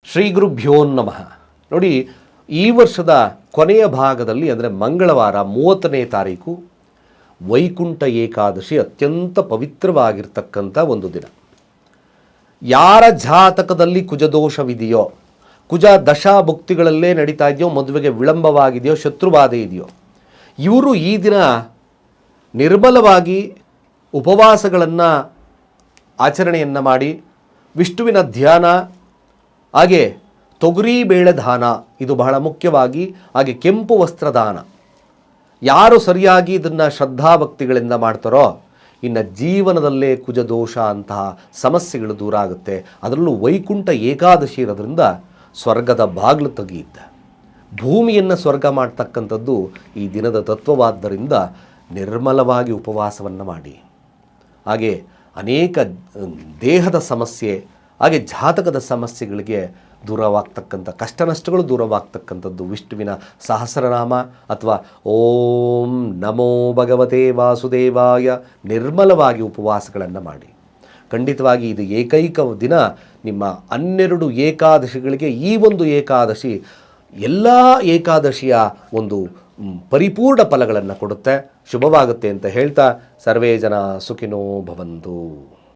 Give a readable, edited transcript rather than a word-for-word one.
ಶ್ರೀ ಗುರುಭ್ಯೋ ನಮಃ. ನೋಡಿ, ಈ ವರ್ಷದ ಕೊನೆಯ ಭಾಗದಲ್ಲಿ ಅಂದರೆ ಮಂಗಳವಾರ 30ನೇ ತಾರೀಕು ವೈಕುಂಠ ಏಕಾದಶಿ ಅತ್ಯಂತ ಪವಿತ್ರವಾಗಿರ್ತಕ್ಕಂಥ ಒಂದು ದಿನ. ಯಾರ ಜಾತಕದಲ್ಲಿ ಕುಜದೋಷವಿದೆಯೋ, ಕುಜ ದಶಾಭುಕ್ತಿಗಳಲ್ಲೇ ನಡೀತಾ ಇದೆಯೋ, ಮದುವೆಗೆ ವಿಳಂಬವಾಗಿದೆಯೋ, ಶತ್ರುಬಾಧೆ ಇದೆಯೋ, ಇವರು ಈ ದಿನ ನಿರ್ಮಲವಾಗಿ ಉಪವಾಸಗಳನ್ನು ಆಚರಣೆಯನ್ನು ಮಾಡಿ ವಿಷ್ಣುವಿನ ಧ್ಯಾನ, ಹಾಗೆ ತೊಗರಿಬೇಳೆ ದಾನ, ಇದು ಬಹಳ ಮುಖ್ಯವಾಗಿ, ಹಾಗೆ ಕೆಂಪು ವಸ್ತ್ರದಾನ, ಯಾರು ಸರಿಯಾಗಿ ಇದನ್ನು ಶ್ರದ್ಧಾಭಕ್ತಿಗಳಿಂದ ಮಾಡ್ತಾರೋ ಇನ್ನು ಜೀವನದಲ್ಲೇ ಕುಜದೋಷ ಅಂತಹ ಸಮಸ್ಯೆಗಳು ದೂರ ಆಗುತ್ತೆ. ಅದರಲ್ಲೂ ವೈಕುಂಠ ಏಕಾದಶಿ ಇರೋದ್ರಿಂದ ಸ್ವರ್ಗದ ಬಾಗಿಲು ತೆಗೆಯುತ್ತೆ. ಭೂಮಿಯನ್ನು ಸ್ವರ್ಗ ಮಾಡ್ತಕ್ಕಂಥದ್ದು ಈ ದಿನದ ತತ್ವವಾದ್ದರಿಂದ ನಿರ್ಮಲವಾಗಿ ಉಪವಾಸವನ್ನು ಮಾಡಿ, ಹಾಗೆ ಅನೇಕ ದೇಹದ ಸಮಸ್ಯೆ, ಹಾಗೆ ಜಾತಕದ ಸಮಸ್ಯೆಗಳಿಗೆ ದೂರವಾಗ್ತಕ್ಕಂಥ, ಕಷ್ಟ ನಷ್ಟಗಳು ದೂರವಾಗ್ತಕ್ಕಂಥದ್ದು ವಿಷ್ಣುವಿನ ಸಹಸ್ರನಾಮ ಅಥವಾ ಓಂ ನಮೋ ಭಗವತೆ ವಾಸುದೇವಾಯ ನಿರ್ಮಲವಾಗಿ ಉಪವಾಸಗಳನ್ನು ಮಾಡಿ. ಖಂಡಿತವಾಗಿ ಇದು ಏಕೈಕ ದಿನ. ನಿಮ್ಮ 12 ಏಕಾದಶಿಗಳಿಗೆ ಈ ಒಂದು ಏಕಾದಶಿ ಎಲ್ಲ ಏಕಾದಶಿಯ ಒಂದು ಪರಿಪೂರ್ಣ ಫಲಗಳನ್ನು ಕೊಡುತ್ತೆ, ಶುಭವಾಗುತ್ತೆ ಅಂತ ಹೇಳ್ತಾ ಸರ್ವೇ ಜನ ಸುಖಿನೋ ಭವಂತು.